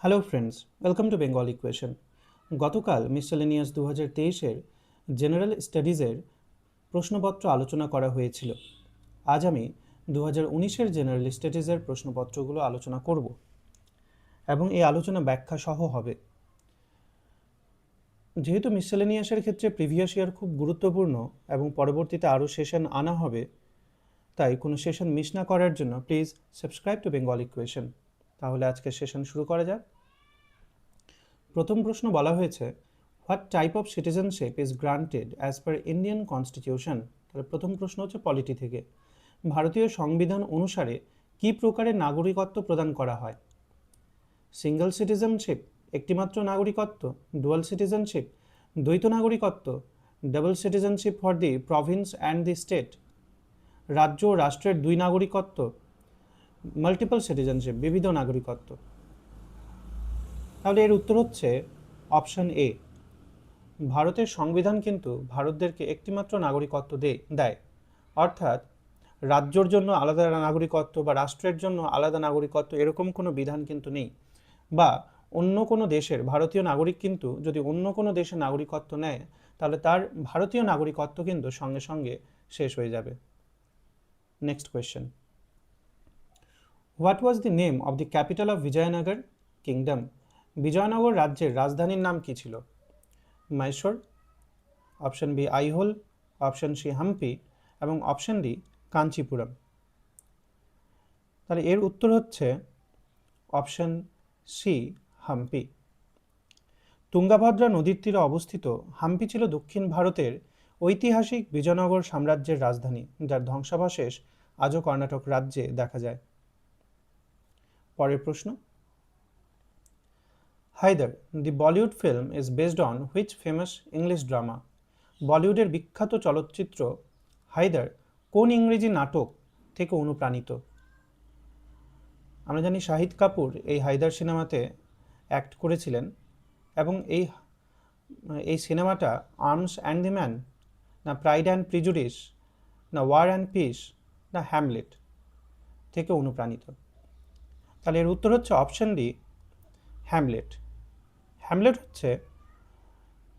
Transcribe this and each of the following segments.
Hello friends, welcome to Bengal equation. গতকাল miscellaneous 2023-এর general স্টাডিজের প্রশ্নপত্র আলোচনা করা হয়েছিল। আজ আমি 2019-এর জেনারেল স্টাডিজের প্রশ্নপত্রগুলো আলোচনা করব এবং এই আলোচনা ব্যাখ্যা সহ হবে। যেহেতু মিসেলেনিয়াসের ক্ষেত্রে প্রিভিয়াস ইয়ার খুব গুরুত্বপূর্ণ এবং পরবর্তীতে আরও সেশন আনা হবে, তাই কোনো সেশন মিস না করার জন্য please subscribe to Bengal equation. তাহলে আজকের সেশন শুরু করা যাক। প্রথম প্রশ্ন বলা হয়েছে, what type of citizenship is granted as per Indian constitution. তাহলে প্রথম প্রশ্ন হচ্ছে পলিটি থেকে, ভারতীয় সংবিধান অনুসারে কি প্রকারের নাগরিকত্ব প্রদান করা হয়? সিঙ্গল সিটিজেনশিপ, একটিমাত্র নাগরিকত্ব; ডুয়াল সিটিজেনশিপ, দ্বৈত নাগরিকত্ব; double citizenship for the province and the state; রাজ্য ও রাষ্ট্রের দুই নাগরিকত্ব; মাল্টিপল সিটিজেনশিপ, বিবিধ নাগরিকত্ব। তাহলে এর উত্তর হচ্ছে অপশন এ। ভারতের সংবিধান কিন্তু ভারতদেরকে একটিমাত্র নাগরিকত্ব দেয়, অর্থাৎ রাজ্যর জন্য আলাদা নাগরিকত্ব বা রাষ্ট্রের জন্য আলাদা নাগরিকত্ব এরকম কোনো বিধান কিন্তু নেই। বা অন্য কোনো দেশের ভারতীয় নাগরিক কিন্তু যদি অন্য কোনো দেশের নাগরিকত্ব নেয়, তাহলে তার ভারতীয় নাগরিকত্ব কিন্তু সঙ্গে সঙ্গে শেষ হয়ে যাবে। Next question, what was the name of the capital of Vijayanagar kingdom. Vijayanagar রাজ্যের রাজধানীর নাম কি ছিল? Mysore, option B Aihole, option C Hampi এবং অপশন ডি কাঞ্চিপুরম। তাহলে এর উত্তর হচ্ছে অপশন সি হাম্পি। তুঙ্গাভদ্রা নদীর তীরে অবস্থিত হাম্পি ছিল দক্ষিণ ভারতের ঐতিহাসিক বিজয়নগর সাম্রাজ্যের রাজধানী, যার ধ্বংসাবশেষ আজও কর্ণাটক রাজ্যে দেখা যায়। পরের প্রশ্ন, Haider, the Bollywood film is based on which famous English drama. বলিউডের বিখ্যাত চলচ্চিত্র হায়দার কোন ইংরেজি নাটক থেকে অনুপ্রাণিত? আমরা জানি শাহিদ কাপুর এই হায়দার সিনেমাতে অ্যাক্ট করেছিলেন এবং এই সিনেমাটা আর্মস অ্যান্ড দি ম্যান, না প্রাইড অ্যান্ড প্রিজুডিস, না ওয়ার অ্যান্ড পিস, না হ্যামলেট থেকে অনুপ্রাণিত। তাহলে এর উত্তর হচ্ছে অপশন ডি হ্যামলেট। হ্যামলেট হচ্ছে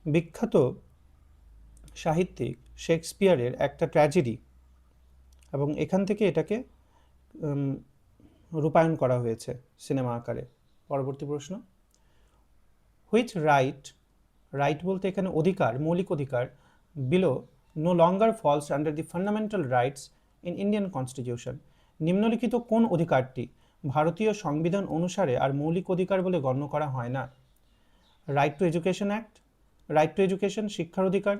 বিখ্যাত সাহিত্যিক শেক্সপিয়ারের একটা ট্র্যাজেডি এবং এখান থেকে এটাকে রূপায়ণ করা হয়েছে সিনেমা আকারে। পরবর্তী প্রশ্ন, হুইচ রাইট বলতে এখানে অধিকার, মৌলিক অধিকার, below no longer falls under the fundamental rights in Indian constitution. নিম্নলিখিত কোন অধিকারটি ভারতীয় সংবিধান অনুসারে আর মৌলিক অধিকার বলে গণ্য করা হয় না? Right two education act, right two education শিক্ষার অধিকার,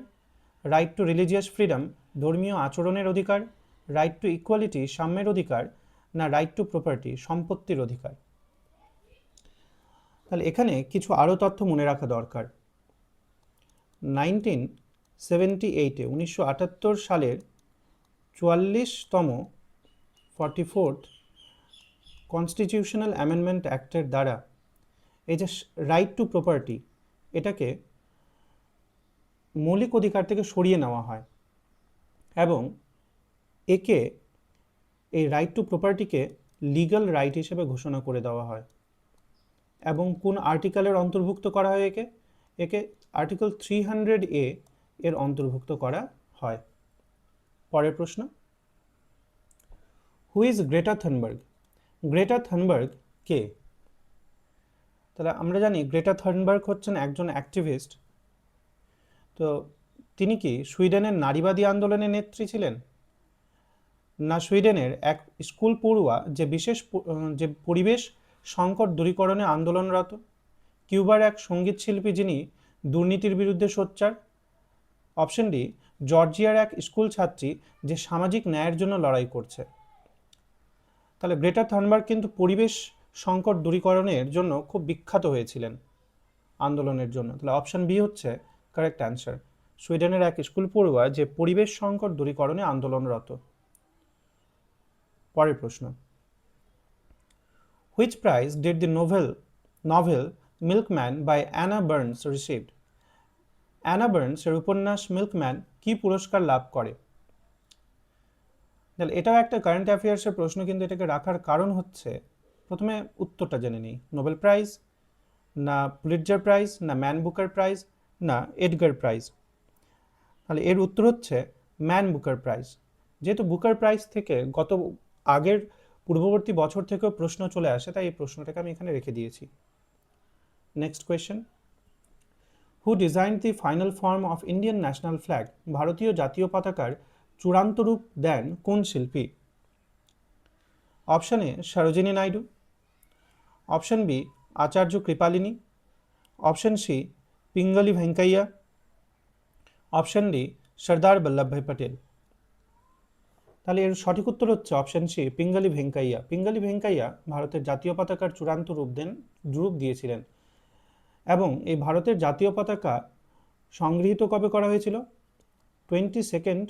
রাইট টু রিলিজিয়াস ফ্রিডম ধর্মীয় আচরণের অধিকার, রাইট টু ইকুয়ালিটি সাম্যের অধিকার, না রাইট টু প্রপার্টি সম্পত্তির অধিকার। তাহলে এখানে কিছু আরও তথ্য মনে রাখা দরকার। 1978-এ 1978 সালের 44তম 44th কনস্টিটিউশনাল অ্যামেন্ডমেন্ট অ্যাক্টের দ্বারা এই যে রাইট টু প্রপার্টি, এটাকে মৌলিক অধিকার থেকে সরিয়ে নেওয়া হয় এবং একে এই রাইট টু প্রপার্টিকে লিগ্যাল রাইট হিসেবে ঘোষণা করে দেওয়া হয়। এবং কোন আর্টিকেলের অন্তর্ভুক্ত করা হয় একে আর্টিকেল 300A এর অন্তর্ভুক্ত করা হয়। পরের প্রশ্ন, who is Greta Thunberg. Greta Thunberg কে? তাহলে আমরা জানি গ্রেটা থানবার্গ হচ্ছেন একজন অ্যাক্টিভিস্ট। তো তিনি কি সুইডেনের নারীবাদী আন্দোলনের নেত্রী ছিলেন, না সুইডেনের এক স্কুল পড়ুয়া যে পরিবেশ সংকট দূরীকরণে আন্দোলনরত, কিউবার এক সঙ্গীত শিল্পী যিনি দুর্নীতির বিরুদ্ধে সোচ্চার, অপশন ডি জর্জিয়ার এক স্কুল ছাত্রী যে সামাজিক ন্যায়ের জন্য লড়াই করছে। তাহলে গ্রেটা থানবার্গ কিন্তু পরিবেশ সংকট দূরীকরণের জন্য খুব বিখ্যাত হয়েছিলেন আন্দোলনের জন্য। তাহলে অপশন বি হচ্ছে কারেক্ট অ্যান্সার, সুইডেনের এক স্কুল পড়ুয়া যে পরিবেশ সংকট দূরীকরণে আন্দোলনরত। পরের প্রশ্ন, which prize did the novel Milkman by Anna Burns received. Anna Burns এর উপন্যাস মিল্কম্যান কি পুরস্কার লাভ করে? তাহলে এটাও একটা কারেন্ট অ্যাফেয়ার্সের প্রশ্ন, কিন্তু এটাকে রাখার কারণ হচ্ছে প্রথমে উত্তরটা জেনে নিই। নোবেল প্রাইজ, না পুলিৎজার প্রাইজ, না ম্যান বুকার প্রাইজ, না এডগার প্রাইজ? তাহলে এর উত্তর হচ্ছে ম্যান বুকার প্রাইজ। যেহেতু বুকার প্রাইজ থেকে আগের পূর্ববর্তী বছর থেকেও প্রশ্ন চলে আসে, তাই এই প্রশ্নটাকে আমি এখানে রেখে দিয়েছি। Next question, who design the final form of Indian national flag? ভারতীয় জাতীয় পতাকার চূড়ান্ত রূপ দেন কোন শিল্পী? Option A Sarojini Naidu, option B Acharya Kripalani, option C Pingali Venkayya, option D Sardar Vallabhbhai Patel. তাহলে এর সঠিক উত্তর হচ্ছে অপশন সি পিঙ্গলি ভেঙ্কাইয়া। পিঙ্গলি ভেঙ্কাইয়া ভারতের জাতীয় পতাকার চূড়ান্ত রূপ দিয়েছিলেন। এবং এই ভারতের জাতীয় পতাকা সংগৃহীত কবে করা হয়েছিল? 22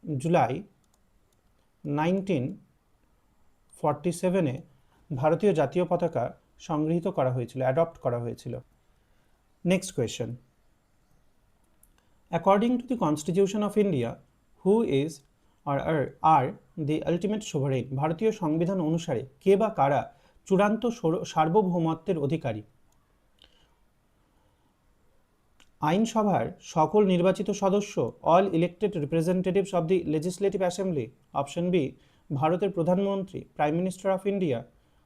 জুলাই 1947-এ ভারতীয় জাতীয় পতাকা সংগৃহীত করা হয়েছিল, অ্যাডপ্ট করা হয়েছিল। Next question, according to the constitution of India, who is are the ultimate sovereign? ভারতীয় সংবিধান অনুসারে কে বা কারা চূড়ান্ত সার্বভৌমত্বের অধিকারী? আইনসভার সকল নির্বাচিত সদস্য, all elected representatives of the legislative assembly. Option B ভারতের প্রধানমন্ত্রী, prime minister of India.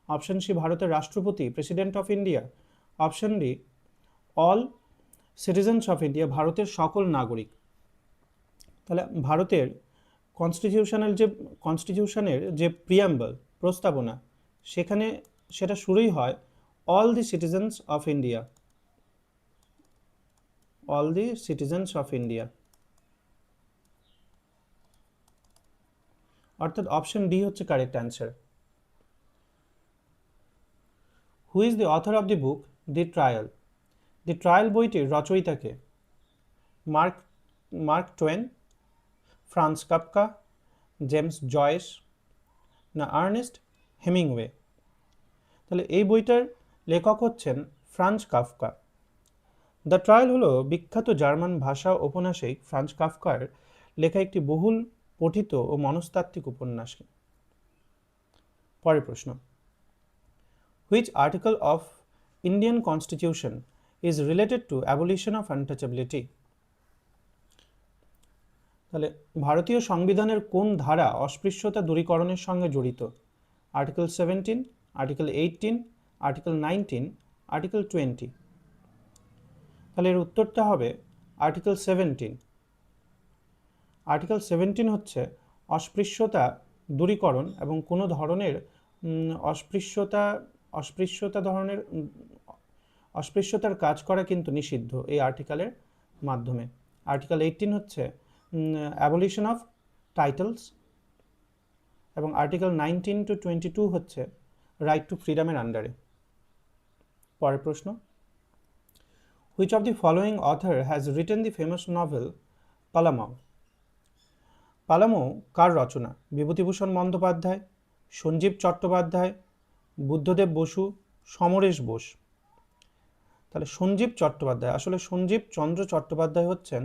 Option C ভারতের রাষ্ট্রপতি, president of India. Option D all citizens of India, ভারতের সকল নাগরিক। তাহলে ভারতের কনস্টিটিউশনের যে প্রিয়াম্বল, প্রস্তাবনা, সেটা শুরুই হয় all the citizens of India, all the citizens of India. অর্থাৎ অপশন ডি হচ্ছে correct answer. Who is the author of the book The Trial? The Trial বইটির রচয়িতাকে? Mark Twain, Franz Kafka, James Joyce, না Ernest Hemingway? তাহলে এই বইটার লেখক হচ্ছেন ফ্রান্স কাফকা। দ্য ট্রায়াল হলো বিখ্যাত জার্মান ভাষা ঔপন্যাসিক ফ্রান্স কাফকার লেখা একটি বহুল পঠিত ও মনস্তাত্ত্বিক উপন্যাস। পরের প্রশ্ন, which article of Indian constitution is related to abolition of untouchability? তাহলে ভারতীয় সংবিধানের কোন ধারা অস্পৃশ্যতা দূরীকরণের সঙ্গে জড়িত? Article 17, article 18, article 19, article 20? তাহলে এর উত্তরটা হবে আর্টিকেল 17। আর্টিকেল 17 হচ্ছে অস্পৃশ্যতা দূরীকরণ এবং কোনো ধরনের অস্পৃশ্যতার কাজ করা কিন্তু নিষিদ্ধ এই আর্টিকেলের মাধ্যমে। আর্টিকেল 18 হচ্ছে অ্যাবলিশন অফ টাইটেলস, এবং আর্টিকেল 19 to 22 হচ্ছে রাইট টু ফ্রিডমের আন্ডারে। পরের প্রশ্ন, which of the following author has written the famous novel Palamau? Palamau কার রচনা? বিভূতিভূষণ বন্দ্যোপাধ্যায়, সঞ্জীব চট্টোপাধ্যায়, বুদ্ধদেব বসু, সমরেশ বোস? তাহলে সঞ্জীব চট্টোপাধ্যায়। আসলে সঞ্জীব চন্দ্র চট্টোপাধ্যায় হচ্ছেন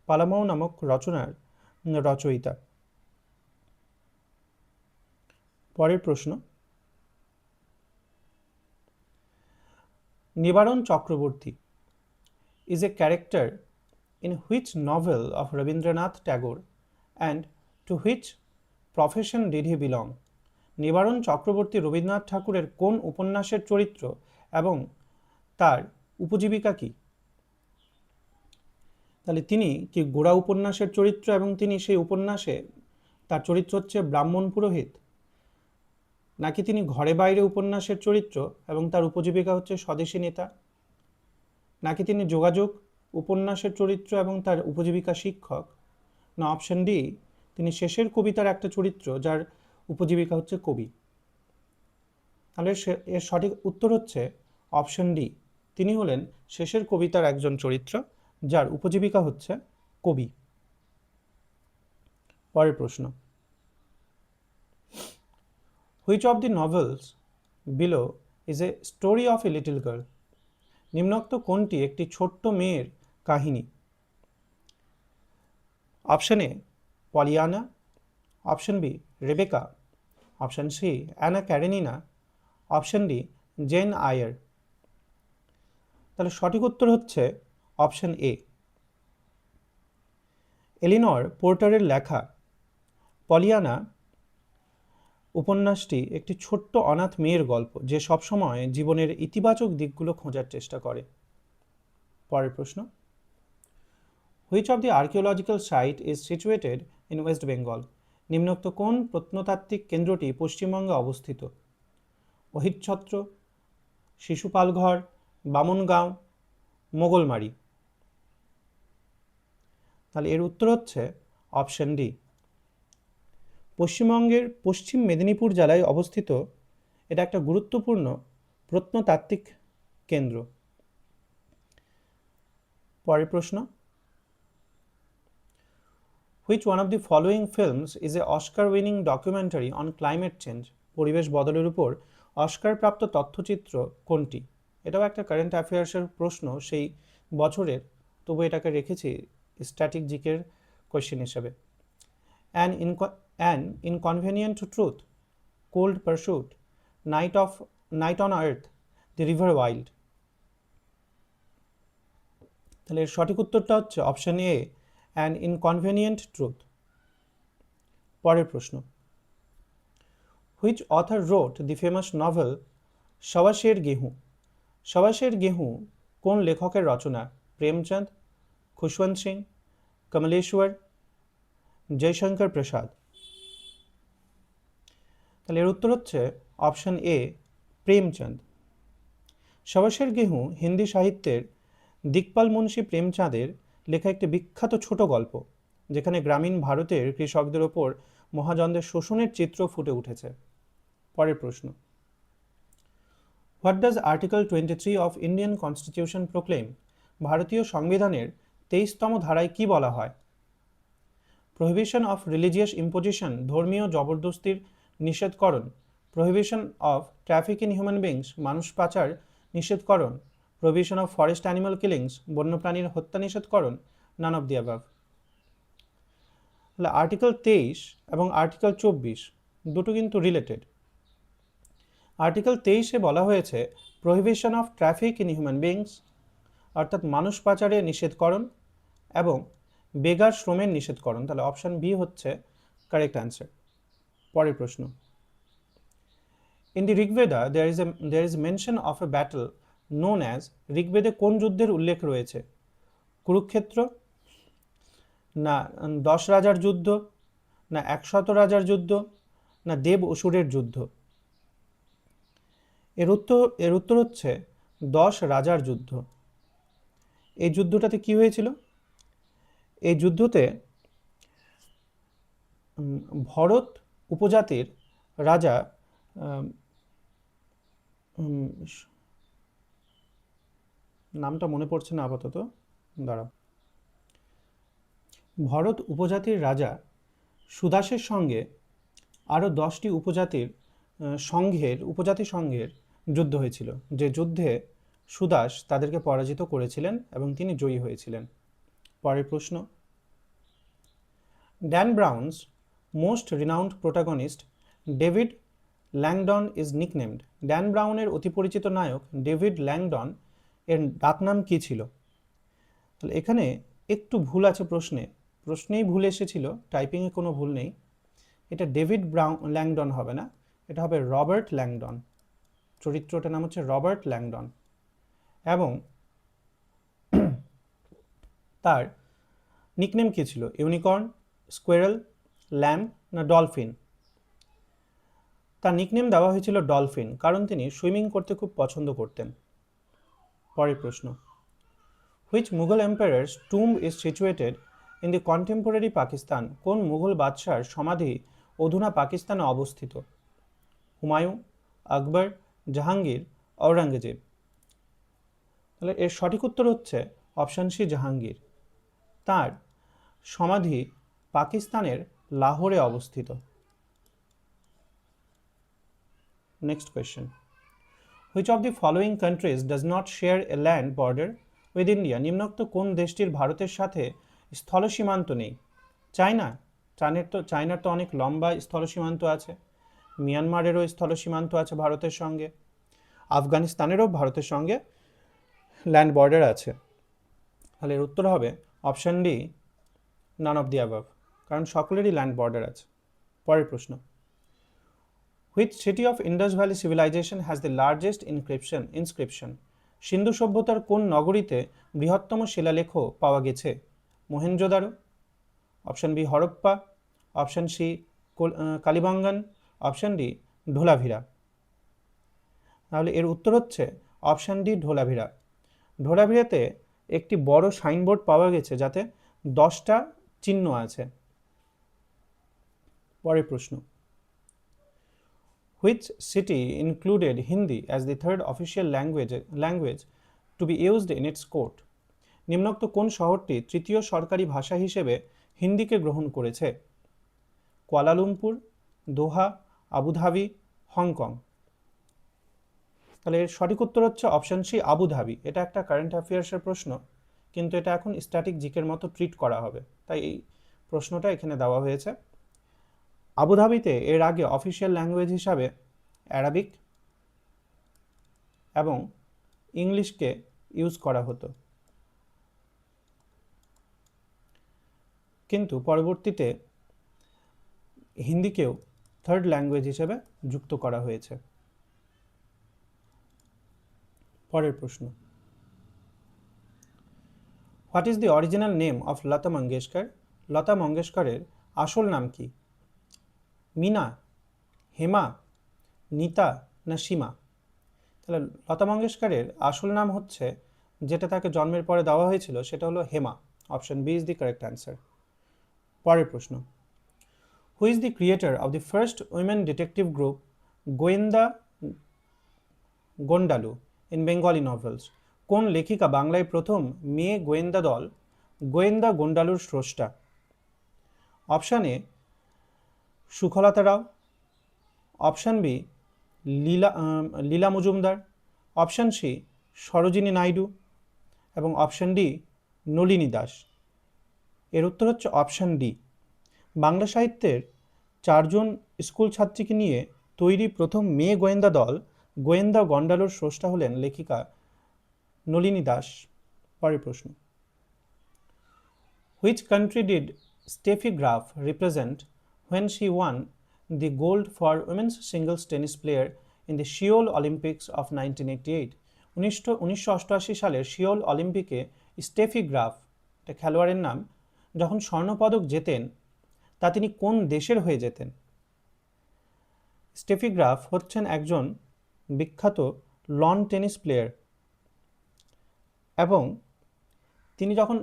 পালামাও নামক রচনার রচয়িতা। পরের প্রশ্ন, নিবারণ Chakraborty is a character in which novel of Rabindranath Tagore and to which profession did he belong? নিবারণ চক্রবর্তী রবীন্দ্রনাথ ঠাকুরের কোন উপন্যাসের চরিত্র এবং তার উপজীবিকা কি? তাহলে তিনি কি গোড়া উপন্যাসের চরিত্র এবং তিনি সেই উপন্যাসে তার চরিত্র হচ্ছে ব্রাহ্মণ পুরোহিত, নাকি তিনি ঘরে বাইরে উপন্যাসের চরিত্র এবং তার উপজীবিকা হচ্ছে স্বদেশী নেতা, নাকি তিনি যোগাযোগ উপন্যাসের চরিত্র এবং তার উপজীবিকা শিক্ষক, না অপশন ডি তিনি শেষের কবিতার একটা চরিত্র যার উপজীবিকা হচ্ছে কবি? তাহলে এর সঠিক উত্তর হচ্ছে অপশন ডি, তিনি হলেন শেষের কবিতার একজন চরিত্র যার উপজীবিকা হচ্ছে কবি। পরের প্রশ্ন, which of the novels below is a story of a little girl? নিম্নোক্ত কোনটি একটি ছোট্ট মেয়ের কাহিনী? Option A Pollyanna, option B Rebecca, option C Anna Karenina, option D Jane Eyre. তাহলে সঠিক উত্তর হচ্ছে অপশন এ। এলিনর পোর্টারের লেখা পলিয়ানা উপন্যাসটি একটি ছোট্ট অনাথ মেয়ের গল্প যে সবসময় জীবনের ইতিবাচক দিকগুলো খোঁজার চেষ্টা করে। পরের প্রশ্ন, which of the archaeological site is situated in West Bengal? নিম্নোক্ত কোন প্রত্নতাত্ত্বিক কেন্দ্রটি পশ্চিমবঙ্গে অবস্থিত? অহিচ্ছত্র, শিশুপালঘর, বামুনগাঁও, মোগলমারি। তাহলে এর উত্তর হচ্ছে অপশন ডি। পশ্চিমবঙ্গের পশ্চিম মেদিনীপুর জেলায় অবস্থিত এটা একটা গুরুত্বপূর্ণ প্রত্নতাত্ত্বিক কেন্দ্র। পরের প্রশ্ন, which one of the following films is a Oscar winning documentary on climate change? পরিবেশ বদলের উপর অস্কারপ্রাপ্ত তথ্যচিত্র কোনটি? এটাও একটা কারেন্ট অ্যাফেয়ার্সের প্রশ্ন সেই বছরের, তবু এটাকে রেখেছি স্ট্যাটিক জিকের কোয়েশ্চেন হিসেবে। An Inconvenient Truth, Cold Pursuit, Night on Earth, The River Wild. তাহলে এর সঠিক উত্তরটা হচ্ছে option A, An Inconvenient Truth. পরের প্রশ্ন, which author wrote the famous novel Sawa Ser Gehun? Sawa Ser Gehun কোন লেখকের রচনা? প্রেমচন্দ, খুশবন্ত সিং, কমলেশ্বর, জয়শঙ্কর প্রসাদ। তাহলে এর উত্তর হচ্ছে অপশন এ, প্রেমচন্দ। সওয়াশের গেহूं হিন্দি সাহিত্যের দিকপাল মুন্সি প্রেমচাঁদের লেখা একটি বিখ্যাত ছোট গল্প, যেখানে গ্রামীণ ভারতের কৃষকদের ওপর মহাজনদের শোষণের চিত্র ফুটে উঠেছে। পরের প্রশ্ন, what does article 23 of Indian constitution proclaim? ভারতীয় সংবিধানের 23তম ধারায় কি বলা হয়? প্রহিবিশন অফ রিলিজিয়াস ইম্পোজিশন, ধর্মীয় জবরদস্তির নিষেধকরণ। Prohibition of traffic in human beings, মানুষ পাচার নিষেধকরণ। Prohibition of forest animal killings, বন্যপ্রাণীর হত্যা নিষেধকরণ। None of the above. তাহলে আর্টিকেল 23 এবং আর্টিকেল 24 দুটো কিন্তু রিলেটেড। আর্টিকেল 23-এ বলা হয়েছে prohibition of traffic in human beings, অর্থাৎ মানুষ পাচারের নিষেধকরণ এবং বেগার শ্রমের নিষেধকরণ। তাহলে অপশন বি হচ্ছে কারেক্ট অ্যান্সার। পরের প্রশ্ন, in the Rigveda there is mention of a battle known as, ঋগ্বেদে কোন যুদ্ধের উল্লেখ রয়েছে? কুরুক্ষেত্র, না 10 রাজার যুদ্ধ, না 100 রাজার যুদ্ধ, না দেব অসুরের যুদ্ধ? এর উত্তর হচ্ছে 10 রাজার যুদ্ধ। এই যুদ্ধটাতে কি হয়েছিল? এই যুদ্ধতে ভরত উপজাতির রাজা নামটা মনে পড়ছে না আপাতত, দাঁড়াও। ভরত উপজাতির রাজা সুদাসের সঙ্গে আরও 10টি উপজাতি সংঘের যুদ্ধ হয়েছিল, যে যুদ্ধে সুদাস তাদেরকে পরাজিত করেছিলেন এবং তিনি জয়ী হয়েছিলেন। পরের প্রশ্ন, Dan Brown's most renowned protagonist David Langdon is nicknamed. Dan ব্রাউনের অতি পরিচিত নায়ক ডেভিড ল্যাংডন এর ডাকনাম কী ছিল? তাহলে এখানে একটু ভুল আছে প্রশ্নেই ভুল এসেছিল, টাইপিংয়ে কোনো ভুল নেই। এটা ডেভিড ল্যাংডন হবে না, এটা হবে রবার্ট ল্যাংডন। চরিত্রটার নাম হচ্ছে রবার্ট ল্যাংডন। এবং তার নিকনেম কী ছিল? ইউনিকর্ন, স্কোয়ারেল, ল্যাম্ব, না ডলফিন? তার নিকনেম দেওয়া হয়েছিল ডলফিন, কারণ তিনি সুইমিং করতে খুব পছন্দ করতেন। পরের প্রশ্ন, which Mughal empires tomb is situated in the contemporary Pakistan? কোন মুঘল বাদশার সমাধি অধুনা পাকিস্তানে অবস্থিত? হুমায়ুন, আকবর, জাহাঙ্গীর, ঔরঙ্গজেব? তাহলে এর সঠিক উত্তর হচ্ছে অপশন সি, জাহাঙ্গীর। তার সমাধি পাকিস্তানের লাহোরে অবস্থিত। Next question, which of the following countries does not share A land border with India? নিম্নোক্ত কোন দেশটির ভারতের সাথে স্থল সীমান্ত নেই? চায়না। চায়নার তো অনেক লম্বা স্থল সীমান্ত আছে। মিয়ানমারেরও স্থল সীমান্ত আছে ভারতের সঙ্গে। আফগানিস্তানেরও ভারতের সঙ্গে ল্যান্ড বর্ডার আছে। তাহলে এর উত্তর হবে option D, none of the above, কারণ সকলেরই ল্যান্ড বর্ডার আছে। পরের প্রশ্ন, which city of Indus Valley civilization has the largest inscription? সিন্ধু সভ্যতার কোন নগরীতে বৃহত্তম শিলালেখ পাওয়া গেছে? Mohenjodaro, option B Harappa, option C Kalibangan, option D Dholavira. তাহলে এর উত্তর হচ্ছে অপশন ডি ধোলাভিরা। ধোলাভিরাতে একটি বড় সাইনবোর্ড পাওয়া গেছে যাতে 10টা চিহ্ন আছে। পরের প্রশ্ন, which city included Hindi as the third official language to be used in its court? নিম্নোক্ত কোন শহরটি তৃতীয় সরকারি ভাষা হিসেবে হিন্দিকে গ্রহণ করেছে? কুয়ালালুমপুর, দোহা, আবুধাবি, হংকং। তাহলে এর সঠিক উত্তর হচ্ছে অপশন সি আবুধাবি। এটা একটা কারেন্ট অ্যাফেয়ার্সের প্রশ্ন, কিন্তু এটা এখন স্ট্যাটিক জিকের মতো ট্রিট করা হবে, তাই এই প্রশ্নটা এখানে দেওয়া হয়েছে। আবুধাবিতে এর আগে অফিসিয়াল ল্যাঙ্গুয়েজ হিসাবে অ্যারাবিক এবং ইংলিশকে ইউজ করা হতো, কিন্তু পরবর্তীতে হিন্দিকেও থার্ড ল্যাঙ্গুয়েজ হিসেবে যুক্ত করা হয়েছে। পরের প্রশ্ন, what is the original name of Lata Mangeshkar? Lata মঙ্গেশকরের আসল নাম কি? মিনা, হেমা, নিতা না সীমা? তাহলে লতা মঙ্গেশকরের আসল নাম হচ্ছে, যেটা তাকে জন্মের পরে দেওয়া হয়েছিল, সেটা হলো Hema. Option B is the correct answer. পরের প্রশ্ন, who is the creator of the first women detective group Goyenda Gondalu in Bengali novels? কোন লেখিকা বাংলায় প্রথম মেয়ে গোয়েন্দা দল গোয়েন্দা গন্ডালুর স্রষ্টা? Option A Sukhalata Rao, option B Leela Majumdar, option C Sarojini Naidu এবং অপশান ডি নলিনী দাস। এর উত্তর হচ্ছে অপশান ডি। বাংলা সাহিত্যের 4জন স্কুল ছাত্রীকে নিয়ে তৈরি প্রথম মেয়ে গোয়েন্দা দল গোয়েন্দা গন্ডালুর স্রষ্টা হলেন লেখিকা নলিনী দাস। পরের প্রশ্ন, which country did স্টেফি graph represent when she won the gold for women's singles tennis player in the Seoul Olympics of 1988? 1988 সালের সিওল অলিম্পিকে স্টেফি গ্রাফ, এটা খেলোয়াড়ের নাম, যখন স্বর্ণপদক জেতেন তা তিনি কোন দেশের হয়ে জেতেন? স্টেফি গ্রাফ হচ্ছেন একজন বিখ্যাত লন টেনিস প্লেয়ার এবং তিনি যখন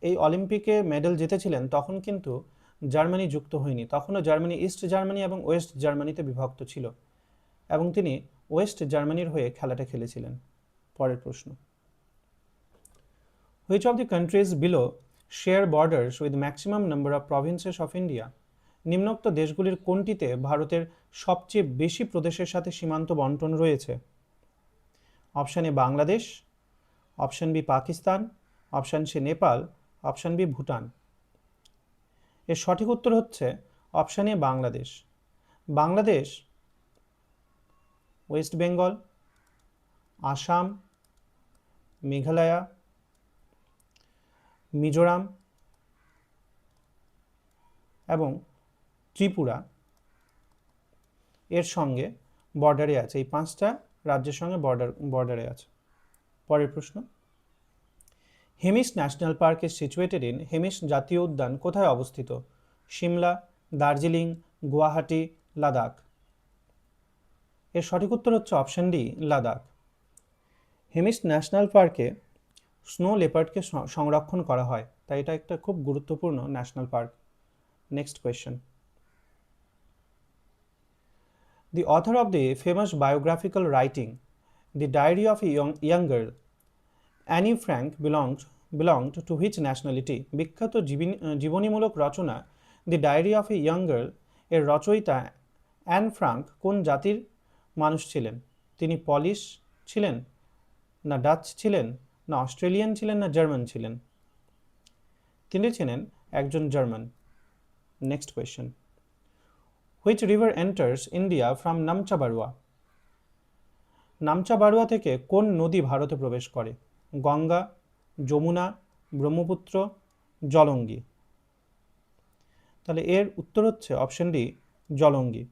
এই অলিম্পিকে মেডেল জিতেছিলেন তখন কিন্তু জার্মানি যুক্ত হয়নি, তখনও জার্মানি ইস্ট জার্মানি এবং ওয়েস্ট জার্মানিতে বিভক্ত ছিল এবং তিনি ওয়েস্ট জার্মানির হয়ে খেলাটা খেলেছিলেন। পরের প্রশ্ন, which of the country's below share borders with maximum number of provinces of India? নিম্নোক্ত দেশগুলির কোনটিতে ভারতের সবচেয়ে বেশি প্রদেশের সাথে সীমান্ত বণ্টন রয়েছে? Option A Bangladesh, option B Pakistan, option C Nepal, option B Bhutan. এর সঠিক উত্তর হচ্ছে option A Bangladesh. Bangladesh West Bengal, Assam, Meghalaya, Mizoram এবং ত্রিপুরা এর সঙ্গে বর্ডারে আছে, এই 5টা রাজ্যের সঙ্গে বর্ডারে আছে। পরের প্রশ্ন, Hemis national park is situated in? Hemis জাতীয় উদ্যান কোথায় অবস্থিত? সিমলা, দার্জিলিং, গুয়াহাটি, লাদাখ। এর সঠিক উত্তর হচ্ছে option D Ladakh. Hemis national পার্কে স্নো লেপার্ডকে সংরক্ষণ করা হয়, তাই এটা একটা খুব গুরুত্বপূর্ণ national park. Next question, the author of the famous biographical writing The Diary of a Young Girl, Annie Frank, belonged to which nationality? বিখ্যাত জীবনীমূলক রচনা The Diary of a Young Girl এর রচয়িতা অ্যান ফ্রাঙ্ক কোন জাতির মানুষ ছিলেন? তিনি পলিশ ছিলেন, না ডাচ ছিলেন, না অস্ট্রেলিয়ান ছিলেন, না জার্মান ছিলেন? তিনি ছিলেন একজন German. Next question, which river enters India from Namcha Barwa? Namcha Barwa থেকে কোন নদী ভারতে প্রবেশ করে? গঙ্গা, যমুনা, ব্রহ্মপুত্র, জলঙ্গি। তাহলে এর উত্তর হচ্ছে অপশন ডি, জলঙ্গি।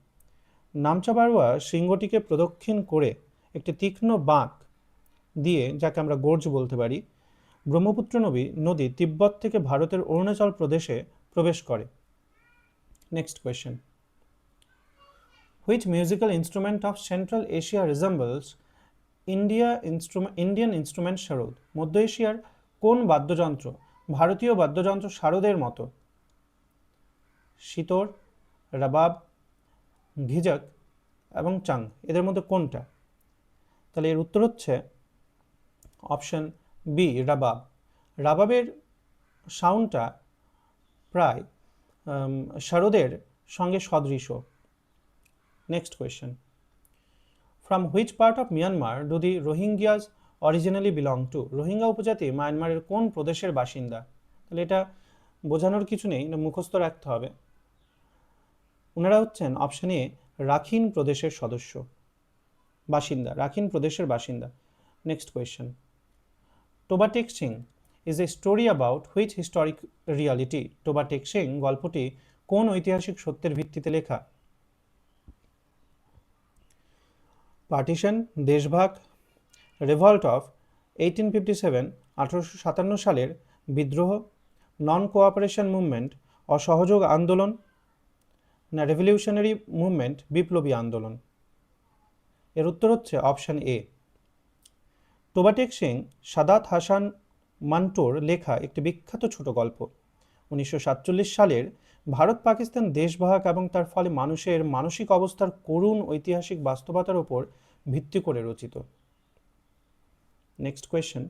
নামচা বারুয়া শৃঙ্গটিকে প্রদক্ষিণ করে একটি তীক্ষ্ণ বাঁক দিয়ে, যাকে আমরা গোর্জ বলতে পারি, ব্রহ্মপুত্র নদী তিব্বত থেকে ভারতের অরুণাচল প্রদেশে প্রবেশ করে। Next question, which musical instrument of Central Asia resembles Indian instrument sarod? মধ্য এশিয়ার কোন বাদ্যযন্ত্র ভারতীয় বাদ্যযন্ত্র শারদের মতো? সিতর, রাবাব, ঝিঝক এবং চাং, এদের মধ্যে কোনটা? তাহলে এর উত্তর হচ্ছে অপশন বি, রাবাব। রাবাবের সাউন্ডটা প্রায় শারদের সঙ্গে সদৃশ। Next question, from which part of Myanmar do the Rohingyas originally belong to? Rohingya উপজাতি মায়ানমারের কোন প্রদেশের বাসিন্দা? তাহলে এটা বোঝানোর কিছু নেই, মুখস্থ রাখতে হবে। ওনারা হচ্ছেন অপশন এ, রাখিন প্রদেশের বাসিন্দা, রাখিন প্রদেশের বাসিন্দা। Next question, Toba Tek Singh is a story about which historic reality? Toba Tek Singh গল্পটি কোন ঐতিহাসিক সত্যের ভিত্তিতে লেখা? পার্টিশন, দেশভাগ, রেভল্ট অফ 1857 সালের বিদ্রোহ, নন কোঅপারেশন মুভমেন্ট অসহযোগ আন্দোলন, না রেভলিউশনারি মুভমেন্ট বিপ্লবী আন্দোলন? এর উত্তর হচ্ছে অপশন এ। টোবা টেক সিং সাদাত হাসান মান্টোর লেখা একটি বিখ্যাত ছোট গল্প, 1947 সালের ভারত পাকিস্তান দেশভাগ এবং তার ফলে মানুষের মানসিক অবস্থার করুণ ঐতিহাসিক বাস্তবতার উপর ভিত্তি করে রচিত। Next question,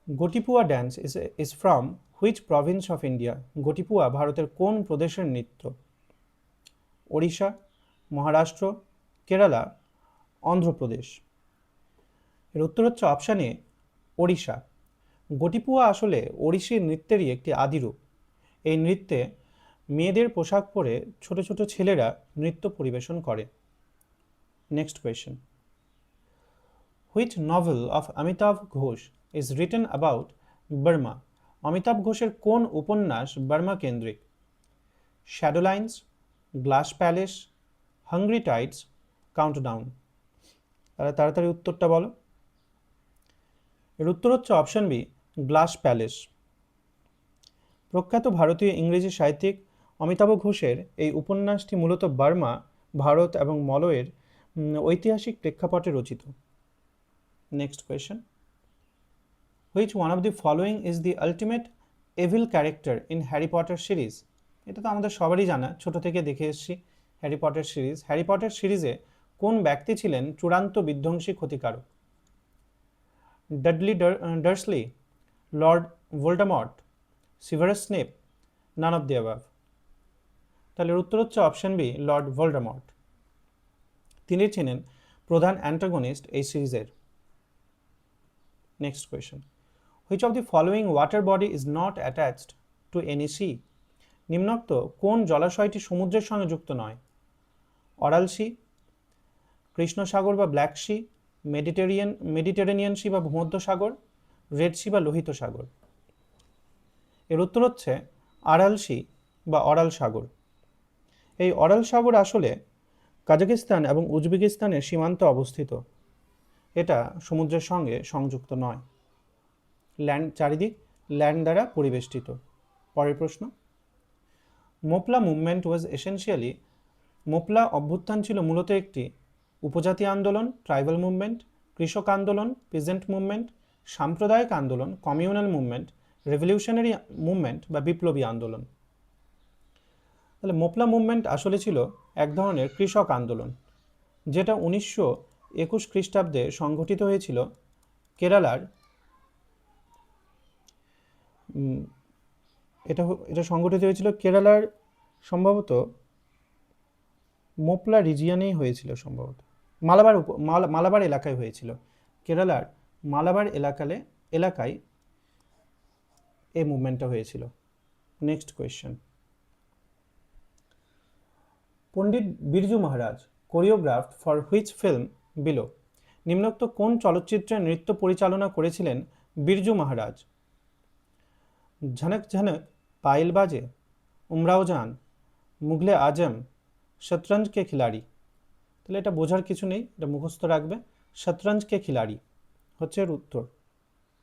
Gotipua dance is from which province of India? Gotipua ভারতের কোন প্রদেশের নৃত্য? ওড়িশা, মহারাষ্ট্র, কেরালা, অন্ধ্রপ্রদেশ? এর উত্তর হচ্ছে অপশন এ, ওড়িশা। গোটিপুয়া আসলে ওড়িশি নৃত্যেরই একটি আদি রূপ। এই নৃত্যে মেয়েদের পোশাক পরে ছোট ছোট ছেলেরা নৃত্য পরিবেশন করে। Next question, which novel of Amitav Ghosh is written about Burma? Amitav ঘোষের কোন উপন্যাস বার্মা কেন্দ্রিক? Shadow lines, glass palace, hungry tides, countdown? তাহলে তাড়াতাড়ি উত্তরটা বলো। এর উত্তর হচ্ছে অপশন বি, গ্লাস প্যালেস। প্রখ্যাত ভারতীয় ইংরেজি সাহিত্যিক অমিতাভ ঘোষের এই উপন্যাসটি মূলত বার্মা, ভারত এবং মলয়ের ঐতিহাসিক প্রেক্ষাপটে রচিত। Next question, which one of the following is the ultimate evil character in Harry Potter series? এটা তো আমাদের সবারই জানা, ছোট থেকে দেখে এসেছি Harry Potter series. Harry Potter সিরিজে কোন ব্যক্তি ছিলেন চূড়ান্ত বিধ্বংসী ক্ষতিকারক? Dudley Dursley, Lord Voldemort, Severus Snape, none of the above? তাহলে উত্তর হচ্ছে অপশন বি, লর্ড ভোল্ডেমর্ট। তিনি ছিলেন প্রধান অ্যান্টাগনিস্ট এই সিরিজের। Next question, which of the following water body is not attached to any sea? নিম্নোক্ত কোন জলাশয়টি সমুদ্রের সঙ্গে যুক্ত নয়? অরাল সি, কৃষ্ণ সাগর বা ব্ল্যাক সি, মেডিটেরেনিয়ান সি বা ভূমধ্য সাগর, রেড সি বা লোহিত সাগর? এর উত্তর হচ্ছে আরাল সি বা অরাল সাগর। এই অরাল সাগর আসলে কাজাকিস্তান এবং উজবেকিস্তানের সীমান্তে অবস্থিত। এটা সমুদ্রের সঙ্গে সংযুক্ত নয়, চারিদিক ল্যান্ড দ্বারা পরিবেষ্টিত। পরের প্রশ্ন, Moplah movement was essentially? Moplah অভ্যুত্থান ছিল মূলত একটি উপজাতি আন্দোলন, ট্রাইবাল মুভমেন্ট, কৃষক আন্দোলন, পিজেন্ট মুভমেন্ট, সাম্প্রদায়িক আন্দোলন, কমিউনাল মুভমেন্ট, রেভলিউশনারি মুভমেন্ট বা বিপ্লবী আন্দোলন? তাহলে মোপলা মুভমেন্ট আসলে ছিল এক ধরনের কৃষক আন্দোলন, যেটা 1921 খ্রিস্টাব্দে সংঘটিত হয়েছিল কেরালার, এটা সংঘটিত হয়েছিল কেরালার সম্ভবত মোপলা রিজিয়নেই হয়েছিল, সম্ভবত মালাবার এলাকায় হয়েছিল। কেরালার মালাবার এলাকায় এই মুভমেন্টটা হয়েছিল। Next question, Pandit Birju Maharaj choreographed for which film below? নিম্নোক্ত কোন চলচ্চিত্রের নৃত্য পরিচালনা করেছিলেন বিরজু মহারাজ? ঝনক ঝনক পায়েল বাজে, উমরাও জান, মুঘলে আজম, শতরঞ্জ কে খিলাড়ি। তাহলে এটা বোঝার কিছু নেই, এটা মুখস্থ রাখবে। শতরঞ্জ কে খিলাড়ি হচ্ছে এর উত্তর।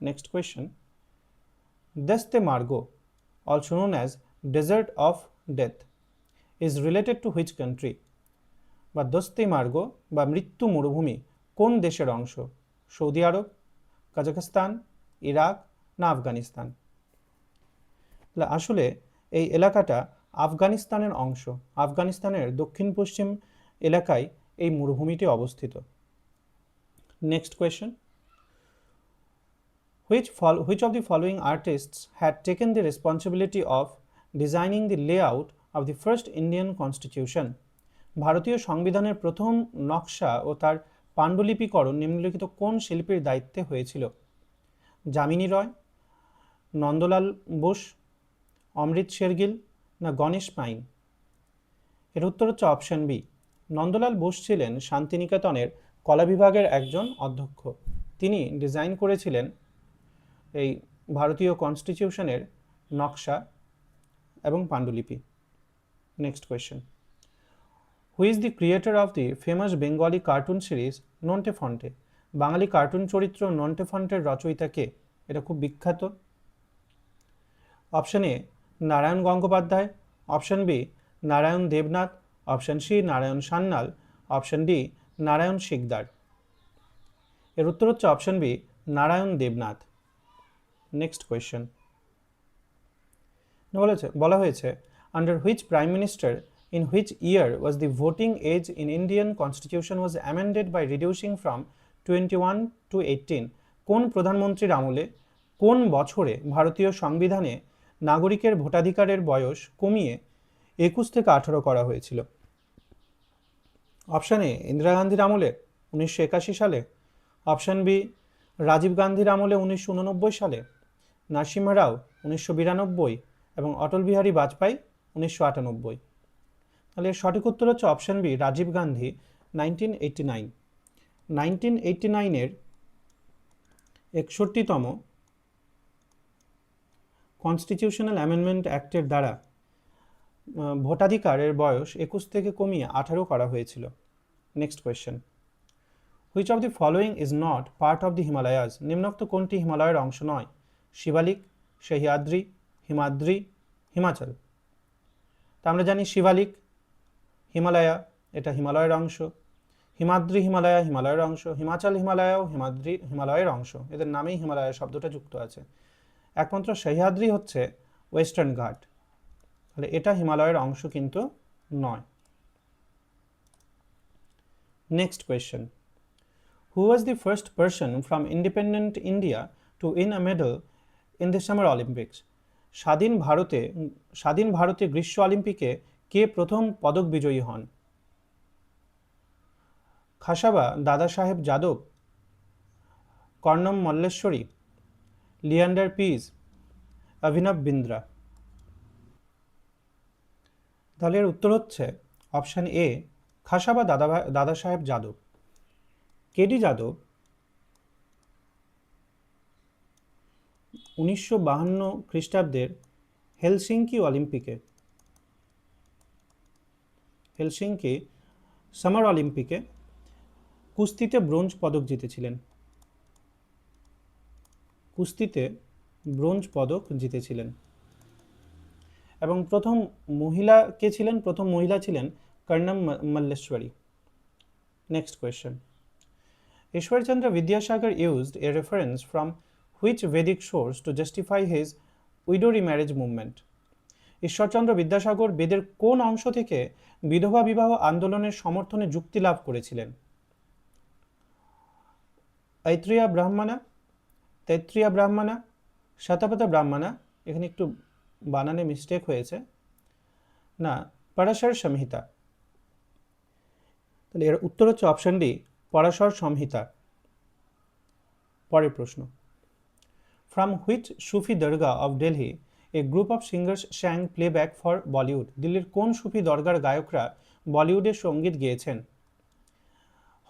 নেক্সট কোয়েশ্চেন, দস্তে মার্গো, also known as desert of death, is related to which country? বা দস্তে মার্গো বা মৃত্যু মরুভূমি কোন দেশের অংশ? সৌদি আরব, কাজাখস্তান, ইরাক না আফগানিস্তান? তাহলে আসলে এই এলাকাটা আফগানিস্তানের অংশ। আফগানিস্তানের দক্ষিণ পশ্চিম এলাকায় এই মরুভূমিটি অবস্থিত। Next question, which of the following artists had taken the responsibility of designing the layout of the first Indian constitution? ভারতীয় সংবিধানের প্রথম নকশা ও তার পাণ্ডুলিপিকরণ নিম্নলিখিত কোন শিল্পীর দায়িত্বে হয়েছিল? যামিনী রয়, নন্দলাল বোস, অমৃত শেরগিল না গণেশ পাইন? এর উত্তর হচ্ছে অপশন বি। নন্দলাল বোস ছিলেন শান্তিনিকেতনের কলা বিভাগের একজন অধ্যক্ষ। তিনি ডিজাইন করেছিলেন এই ভারতীয় কনস্টিটিউশনের নকশা এবং পাণ্ডুলিপি। Next question, who is the creator of the famous Bengali cartoon series Nonte Phonte? বাঙালি কার্টুন চরিত্র নন্টে ফন্টের রচয়িতা কে? এটা খুব বিখ্যাত। Option A Narayan Gangopadhyay, option B Narayan Debnath, option C Narayan Sanyal, option D Narayan Sikdar. এর উত্তর হচ্ছে option B Narayan Debnath. Next question, বলা হয়েছে under which prime minister in which year was the voting age in Indian constitution was amended by reducing from 21 to 18? কোন প্রধানমন্ত্রীর আমলে কোন বছরে ভারতীয় সংবিধানে নাগরিকের ভোটাধিকারের বয়স কমিয়ে 21 থেকে 18 করা হয়েছিল? অপশন এ ইন্দিরা গান্ধীর আমলে 1981 সালে, অপশন বি রাজীব গান্ধীর আমলে 1989 সালে, নরসিংহ রাও 1992 এবং অটল বিহারী বাজপেয়ী 1998। তাহলে এর সঠিক উত্তর হচ্ছে অপশন বি রাজীব গান্ধী 1989। 1989-এর 61তম কনস্টিটিউশনাল অ্যামেন্ডমেন্ট অ্যাক্টের দ্বারা ভোটাধিকারের বয়স 21 থেকে কমিয়ে 18 করা হয়েছিল। Next question, which of the following is not part of the Himalayas? নিম্নোক্ত কোনটি হিমালয়ের অংশ নয়? শিবালিক, সহ্যাদ্রি, হিমাদ্রি, হিমাচল। তা আমরা জানি শিবালিক হিমালয়া, এটা হিমালয়ের অংশ। হিমাদ্রি হিমালয়া হিমালয়ের অংশ। হিমাচল হিমালয়াও হিমালয়ের অংশ। এদের নামেই হিমালয় শব্দটা যুক্ত আছে। একমাত্র সহ্যাদ্রি হচ্ছে ওয়েস্টার্ন ঘাট, তাহলে এটা হিমালয়ের অংশ কিন্তু নয়। Next question, who was the first person from independent India to win a medal in the summer Olympics? স্বাধীন ভারতে গ্রীষ্ম অলিম্পিকে কে প্রথম পদক বিজয়ী হন? খাসাবা দাদা সাহেব যাদব, কর্ণম মল্লেশ্বরী, লিয়ান্ডার পিজ, অভিনব বিন্দ্রা। তাহলে এর উত্তর হচ্ছে অপশন এ খাসাবা দাদা সাহেব যাদব। কেডি যাদব 1952 খ্রিস্টাব্দের হেলসিঙ্কি সামার অলিম্পিকে কুস্তিতে ব্রোঞ্জ পদক জিতেছিলেন। এবং প্রথম মহিলা ছিলেন Karnam Malleswari. Next question, Ishwarchandra Vidyasagar used a reference from which Vedic source to justify his widow remarriage movement? Ishwarchandra Vidyasagar বেদের কোন অংশ থেকে বিধবা বিবাহ আন্দোলনের সমর্থনে যুক্তি লাভ করেছিলেন? তৈত্রিয়া ব্রাহ্মণা, শতপথ ব্রাহ্মণা, এখানে একটু বানানে মিস্টেক হয়েছে, না পরাশর সংহিতা। তাহলে এর উত্তর হচ্ছে অপশন ডি পরাশর সংহিতা। পরের প্রশ্ন, from which Sufi dargah of Delhi a group of singers sang playback for Bollywood? দিল্লির কোন সুফি দরগার গায়করা বলিউডের সঙ্গীত গেয়েছেন?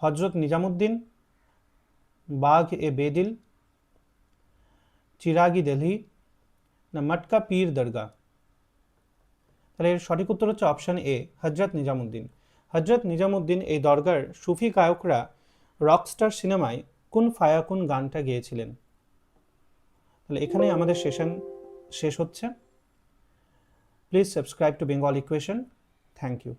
হজরত নিজামুদ্দিন, বাঘ এ বেদিল, চিরাগি দিল্লি, না মটকা পীর দরগা? তাহলে এর সঠিক উত্তর হচ্ছে অপশন এ, হজরত নিজামুদ্দিন। হজরত নিজামুদ্দিন এই দরগার সুফি গায়করা রকস্টার সিনেমায় কুন ফায়া কুন গানটা গেয়েছিলেন। তাহলে এখানেই আমাদের সেশন শেষ হচ্ছে। Please subscribe to Bengal equation. Thank you.